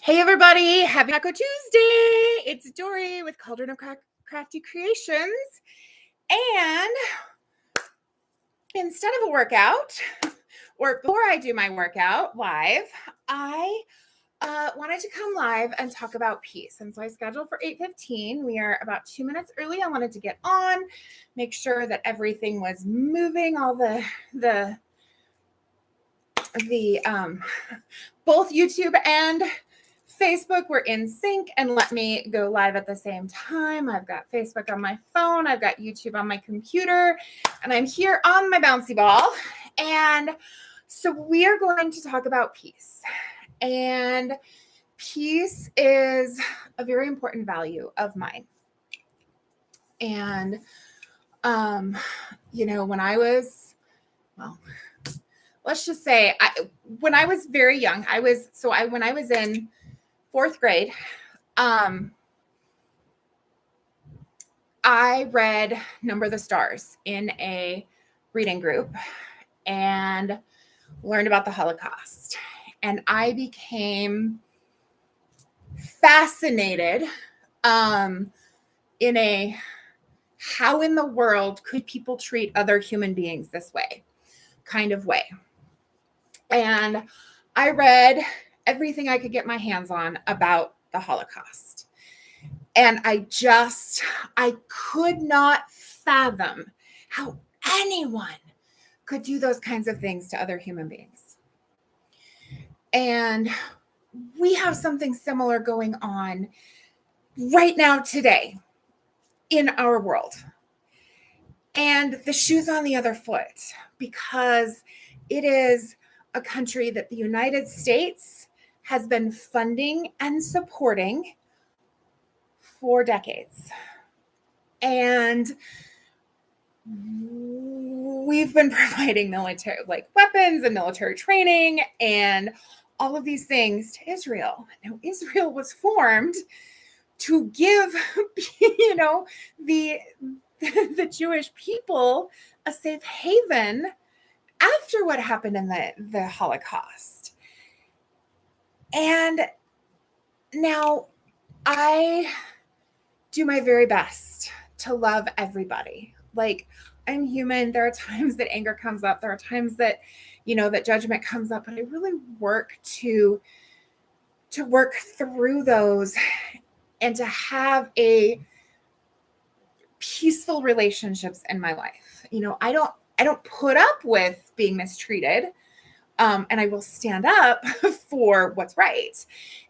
Hey everybody, happy Taco Tuesday! It's Dory with Cauldron of Crafty Creations. And instead of a workout, or before I do my workout live, I wanted to come live and talk about peace. And so I scheduled for 8:15. We are about 2 minutes early. I wanted to get on, make sure that everything was moving, all the both YouTube and Facebook were in sync and let me go live at the same time. I've got Facebook on my phone, I've got YouTube on my computer, and I'm here on my bouncy ball. And so we are going to talk about peace. And peace is a very important value of mine. And, when I was, let's just say when I was very young, when I was in fourth grade, I read Number the Stars in a reading group and learned about the Holocaust. And I became fascinated how in the world could people treat other human beings this way, kind of way. And I read everything I could get my hands on about the Holocaust. And I could not fathom how anyone could do those kinds of things to other human beings. And we have something similar going on right now today in our world. And the shoe's on the other foot, because it is a country that the United States has been funding and supporting for decades. And we've been providing military, weapons and military training and all of these things to Israel. Now, Israel was formed to give, the Jewish people a safe haven after what happened in the Holocaust. And now I do my very best to love everybody. I'm human. There are times that anger comes up. There are times that, that judgment comes up, but I really work to work through those and to have a peaceful relationships in my life. I don't put up with being mistreated. And I will stand up for what's right.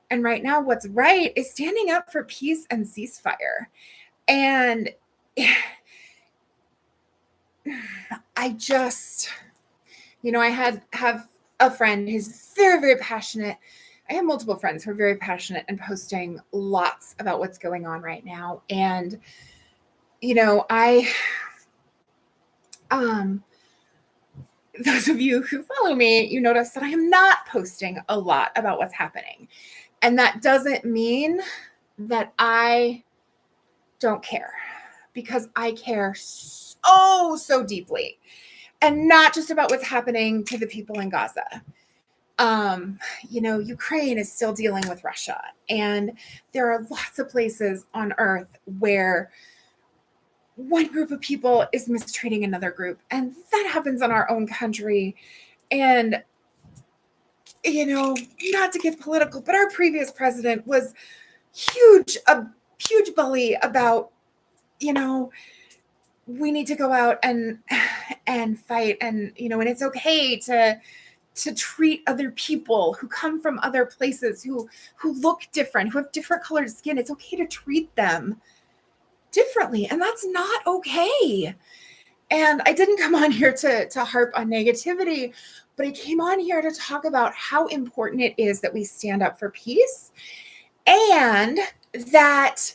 And right now, what's right is standing up for peace and ceasefire. And I just, I have a friend who's very, very passionate. I have multiple friends who are very passionate and posting lots about what's going on right now. And, those of you who follow me, you notice that I am not posting a lot about what's happening. And that doesn't mean that I don't care, because I care so deeply, and not just about what's happening to the people in Gaza. Ukraine is still dealing with Russia, and there are lots of places on earth where one group of people is mistreating another group, and that happens in our own country. And, not to get political, but our previous president was a huge bully about, we need to go out and fight, and, and it's okay to treat other people who come from other places, who look different, who have different colored skin. It's okay to treat them differently, and that's not okay. And I didn't come on here to harp on negativity, but I came on here to talk about how important it is that we stand up for peace, and that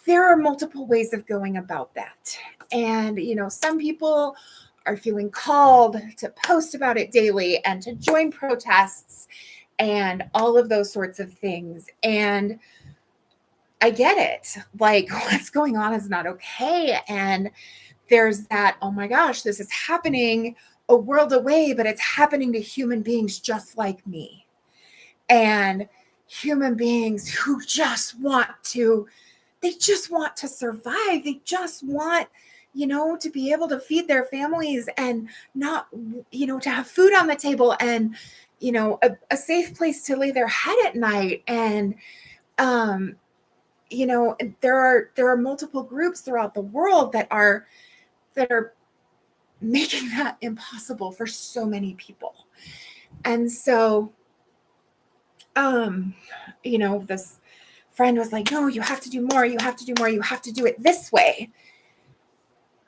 there are multiple ways of going about that. And, some people are feeling called to post about it daily and to join protests and all of those sorts of things. And I get it. What's going on is not okay. And there's that, oh my gosh, this is happening a world away, but it's happening to human beings just like me. And human beings who just want to survive. They just want, to be able to feed their families and not, to have food on the table and, a safe place to lay their head at night. And, there are multiple groups throughout the world that are making that impossible for so many people. And so, this friend was like, no, you have to do more. You have to do more. You have to do it this way.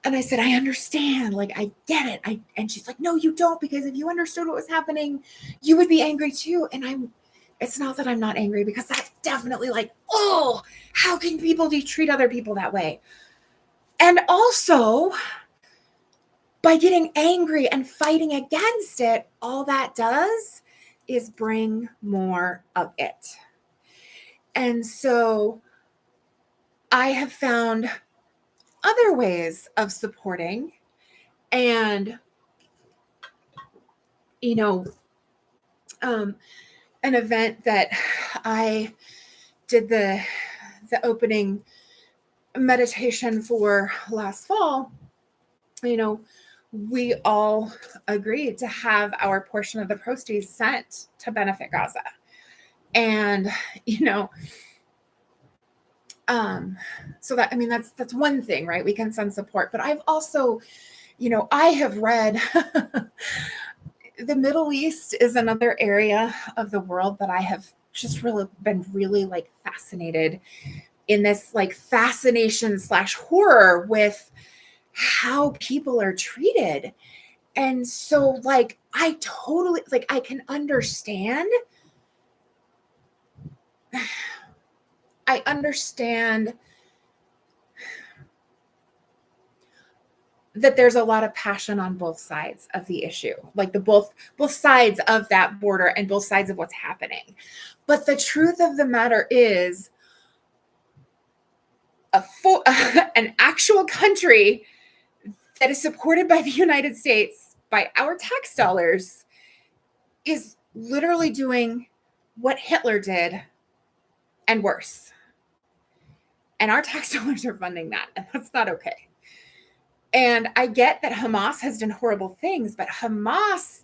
And I said, I understand. Like, I get it. And she's like, no, you don't, because if you understood what was happening, you would be angry too. And it's not that I'm not angry, because that's definitely like, oh, how can people treat other people that way? And also, by getting angry and fighting against it, all that does is bring more of it. And so I have found other ways of supporting, and, an event that I did the opening meditation for last fall, we all agreed to have our portion of the proceeds sent to benefit Gaza. And, so that's one thing, right? We can send support, but I've also, I have read the Middle East is another area of the world that I have just really been like fascinated in, this like fascination / horror with how people are treated. And so like, I totally, like, I can understand. I understand that there's a lot of passion on both sides of the issue, like both sides of that border and both sides of what's happening. But the truth of the matter is, an actual country that is supported by the United States, by our tax dollars, is literally doing what Hitler did and worse. And our tax dollars are funding that, and that's not okay. And I get that Hamas has done horrible things, but Hamas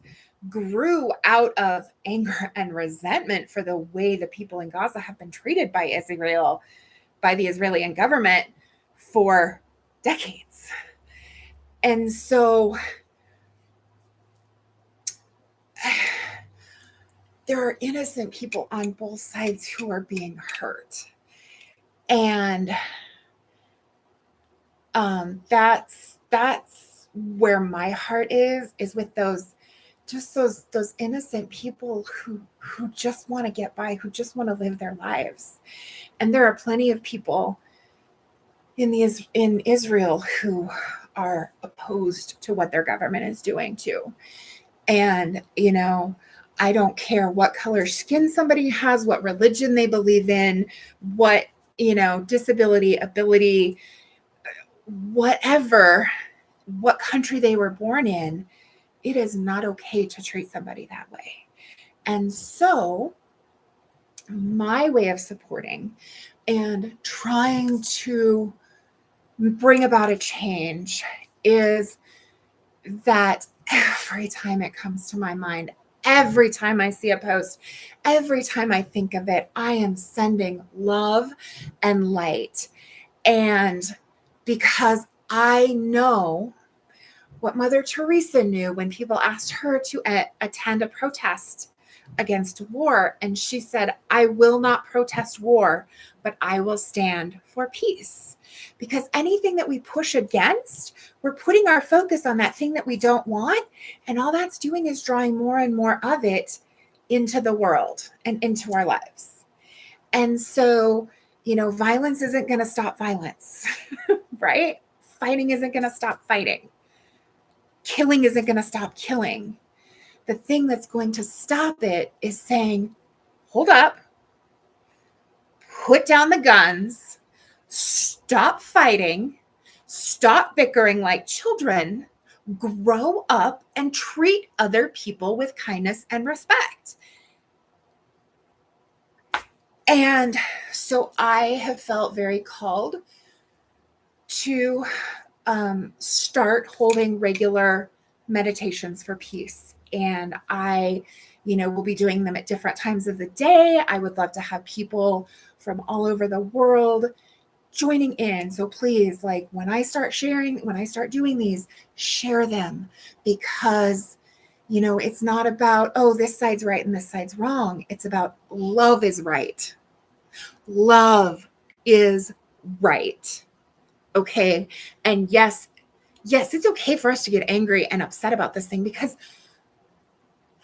grew out of anger and resentment for the way the people in Gaza have been treated by Israel, by the Israeli government for decades. And so there are innocent people on both sides who are being hurt. And that's where my heart is with those innocent people who just want to get by, who just want to live their lives. And there are plenty of people in Israel who are opposed to what their government is doing too. And, I don't care what color skin somebody has, what religion they believe in, what, disability, ability, whatever, what country they were born in, it is not okay to treat somebody that way. And so my way of supporting and trying to bring about a change is that every time it comes to my mind, every time I see a post, every time I think of it, I am sending love and light. And because I know what Mother Teresa knew when people asked her to attend a protest against war, and she said, I will not protest war, but I will stand for peace. Because anything that we push against, we're putting our focus on that thing that we don't want, and all that's doing is drawing more and more of it into the world and into our lives. And so, violence isn't going to stop violence, right? Fighting isn't going to stop fighting. Killing isn't going to stop killing. The thing that's going to stop it is saying, hold up, put down the guns, stop fighting, stop bickering like children, grow up and treat other people with kindness and respect. And so I have felt very called to start holding regular meditations for peace. And I, will be doing them at different times of the day. I would love to have people from all over the world joining in. So please, like when I start doing these, share them, because it's not about, oh, this side's right and this side's wrong. It's about love is right. Love is right. Okay. And yes, it's okay for us to get angry and upset about this thing, because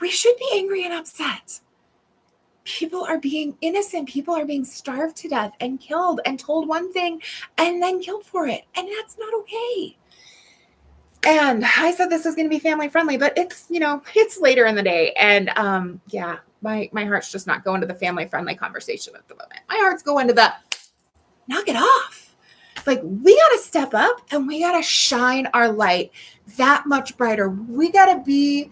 we should be angry and upset. People are being innocent. People are being starved to death and killed and told one thing and then killed for it. And that's not okay. And I said this was going to be family friendly, but it's, it's later in the day. And my heart's just not going to the family friendly conversation at the moment. My heart's going to the knock it off. Like, we got to step up and we got to shine our light that much brighter. We got to be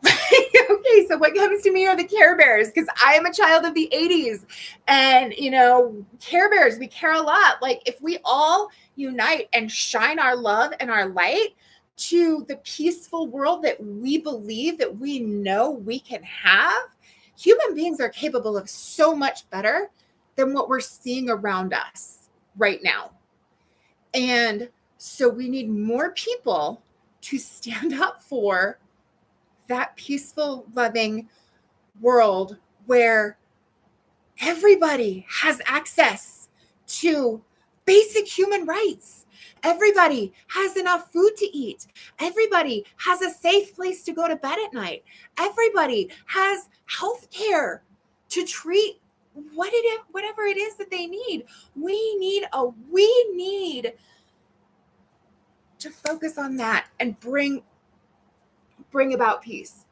okay. So what comes to me are the Care Bears, because I am a child of the 80s, and Care Bears, we care a lot. Like, if we all unite and shine our love and our light to the peaceful world that we believe, that we know we can have, human beings are capable of so much better than what we're seeing around us right now. And so we need more people to stand up for that peaceful, loving world where everybody has access to basic human rights. Everybody has enough food to eat. Everybody has a safe place to go to bed at night. Everybody has health care to treat whatever it is that they need. We need to focus on that and bring about peace.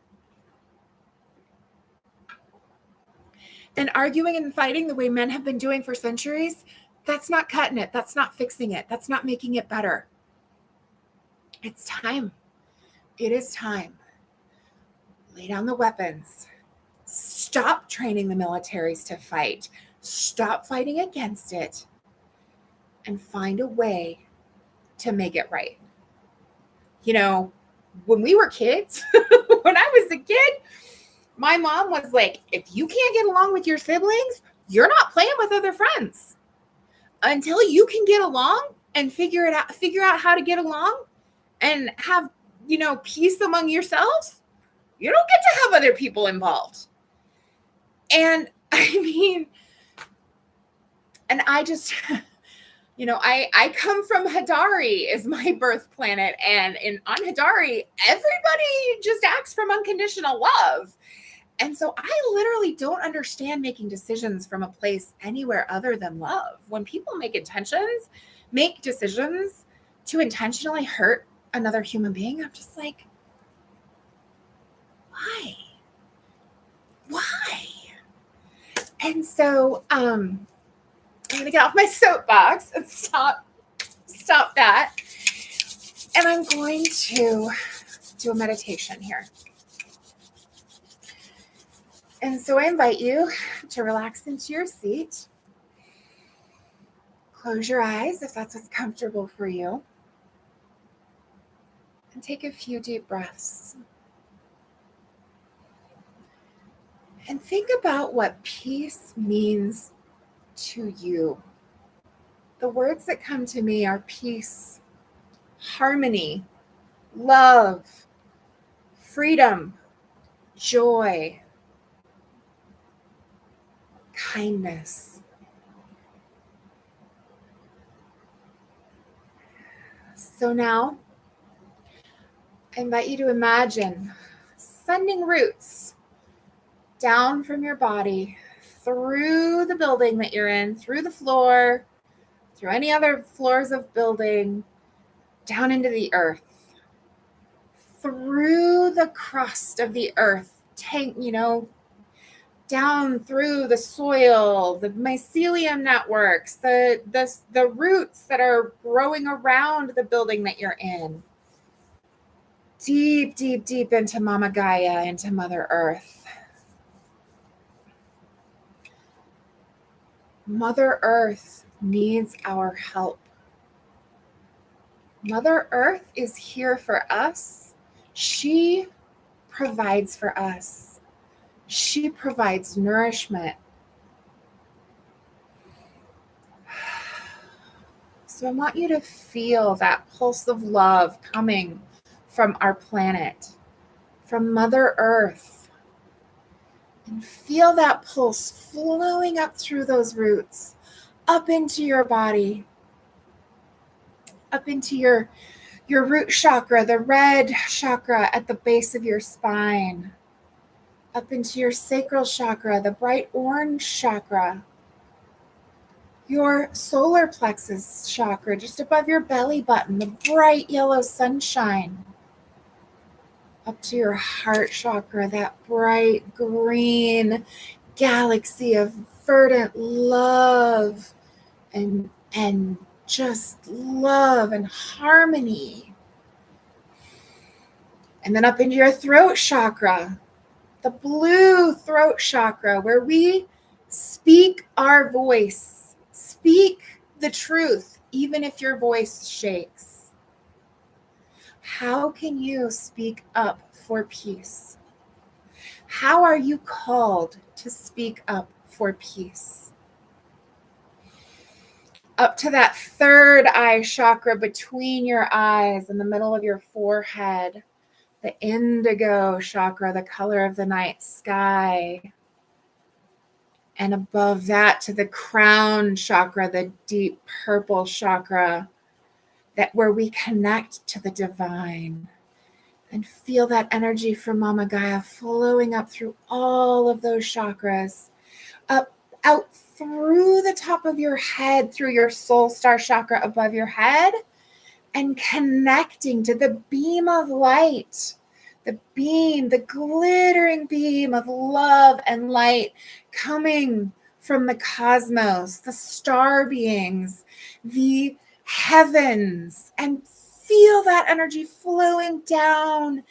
And arguing and fighting the way men have been doing for centuries, that's not cutting it. That's not fixing it. That's not making it better. It's time. It is time. Lay down the weapons. Stop training the militaries to fight. Stop fighting against it. And find a way to make it right. When we were kids, when I was a kid, my mom was like, if you can't get along with your siblings, you're not playing with other friends. Until you can get along and figure out how to get along and have, peace among yourselves, you don't get to have other people involved. And and I just, I come from Hadari, is my birth planet. And on Hadari, everybody just acts from unconditional love. And so I literally don't understand making decisions from a place anywhere other than love. When people make decisions to intentionally hurt another human being, I'm just like, why? And so I'm going to get off my soapbox and stop that. And I'm going to do a meditation here. And so I invite you to relax into your seat. Close your eyes if that's what's comfortable for you. And take a few deep breaths. And think about what peace means to you. The words that come to me are peace, harmony, love, freedom, joy, kindness. So now, I invite you to imagine sending roots down from your body, through the building that you're in, through the floor, through any other floors of building, down into the earth, through the crust of the earth, down through the soil, the mycelium networks, the roots that are growing around the building that you're in. Deep, deep, deep into Mama Gaia, into Mother Earth. Mother Earth needs our help. Mother Earth is here for us. She provides for us. She provides nourishment. So I want you to feel that pulse of love coming from our planet, from Mother Earth. And feel that pulse flowing up through those roots, up into your body, up into your root chakra, the red chakra at the base of your spine, up into your sacral chakra, the bright orange chakra, your solar plexus chakra, just above your belly button, the bright yellow sunshine, up to your heart chakra, that bright green galaxy of verdant love and just love and harmony. And then up into your throat chakra, the blue throat chakra, where we speak our voice, speak the truth, even if your voice shakes. How can you speak up for peace? How are you called to speak up for peace? Up to that third eye chakra between your eyes in the middle of your forehead, the indigo chakra, the color of the night sky. And above that to the crown chakra, the deep purple chakra, that where we connect to the divine. And feel that energy from Mama Gaia flowing up through all of those chakras, up, out through the top of your head, through your soul star chakra above your head, and connecting to the beam of light, the beam, the glittering beam of love and light coming from the cosmos, the star beings, the heavens, and feel that energy flowing down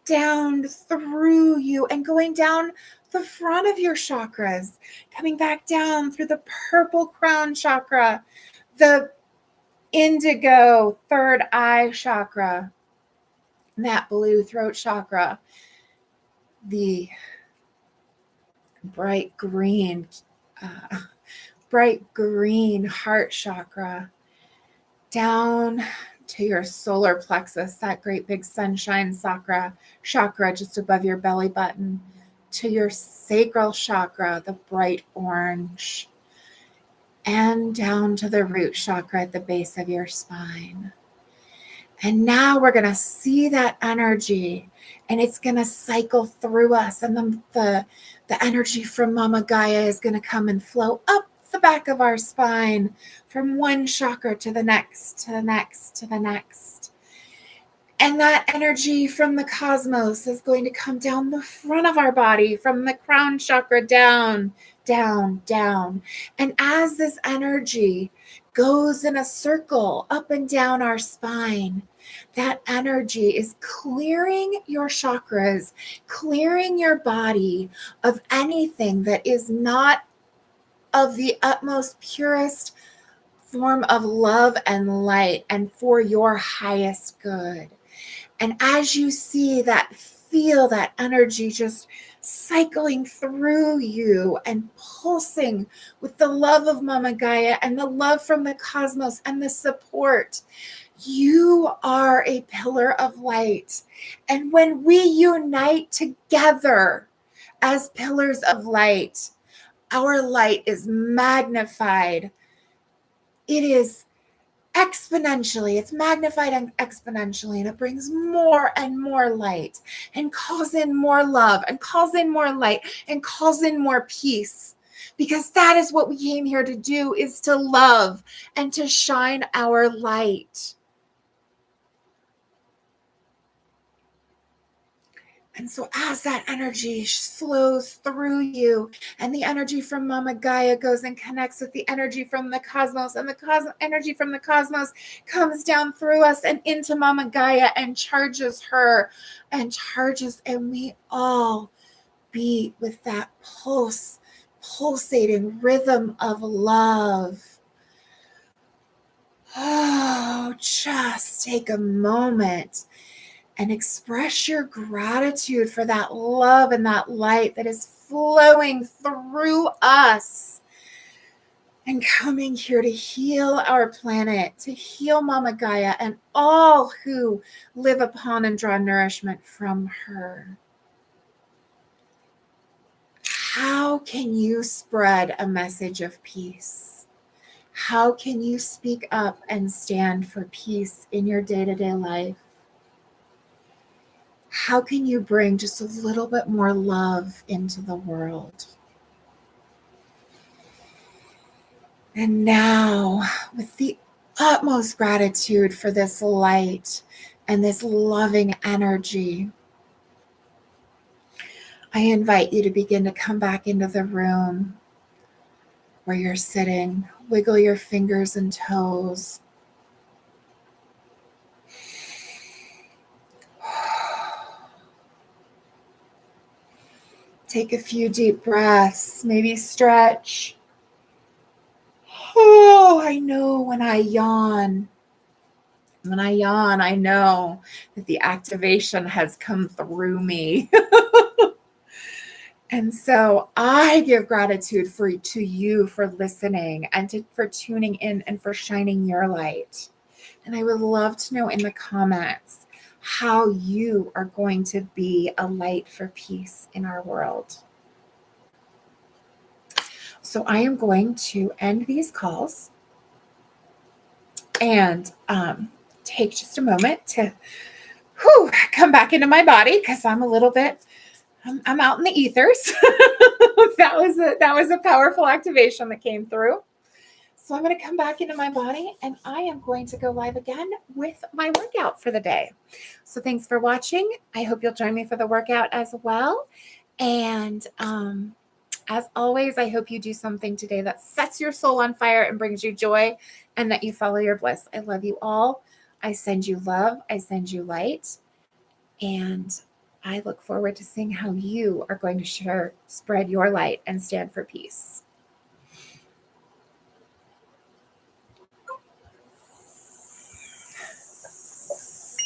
through you and going down the front of your chakras, coming back down through the purple crown chakra, the indigo third eye chakra, that blue throat chakra, the bright green heart chakra, down to your solar plexus, that great big sunshine chakra just above your belly button, to your sacral chakra, the bright orange, and down to the root chakra at the base of your spine. And now we're going to see that energy, and it's going to cycle through us. And the energy from Mama Gaia is going to come and flow up the back of our spine from one chakra to the next, to the next, to the next. And that energy from the cosmos is going to come down the front of our body, from the crown chakra down, down, down. And as this energy goes in a circle up and down our spine, that energy is clearing your chakras, clearing your body of anything that is not of the utmost purest form of love and light and for your highest good. And as you see that, feel that energy just cycling through you and pulsing with the love of Mama Gaia and the love from the cosmos and the support. You are a pillar of light. And when we unite together as pillars of light, our light is magnified. It is exponentially, it's magnified exponentially, and it brings more and more light and calls in more love and calls in more light and calls in more peace, because that is what we came here to do, is to love and to shine our light. And so as that energy flows through you, and the energy from Mama Gaia goes and connects with the energy from the cosmos, and the energy from the cosmos comes down through us and into Mama Gaia and charges her and we all beat with that pulse pulsating rhythm of love. Oh, just take a moment and express your gratitude for that love and that light that is flowing through us and coming here to heal our planet, to heal Mama Gaia and all who live upon and draw nourishment from her. How can you spread a message of peace? How can you speak up and stand for peace in your day-to-day life? How can you bring just a little bit more love into the world? And now, with the utmost gratitude for this light and this loving energy, I invite you to begin to come back into the room where you're sitting. Wiggle your fingers and toes. Take a few deep breaths, maybe stretch. Oh, I know when I yawn, I know that the activation has come through me. And so I give gratitude to you for listening and for tuning in and for shining your light. And I would love to know in the comments how you are going to be a light for peace in our world. So I am going to end these calls and take just a moment to come back into my body because I'm a little bit, I'm out in the ethers. that was a powerful activation that came through. So I'm going to come back into my body and I am going to go live again with my workout for the day. So thanks for watching. I hope you'll join me for the workout as well. And as always, I hope you do something today that sets your soul on fire and brings you joy and that you follow your bliss. I love you all. I send you love. I send you light. And I look forward to seeing how you are going to spread your light and stand for peace.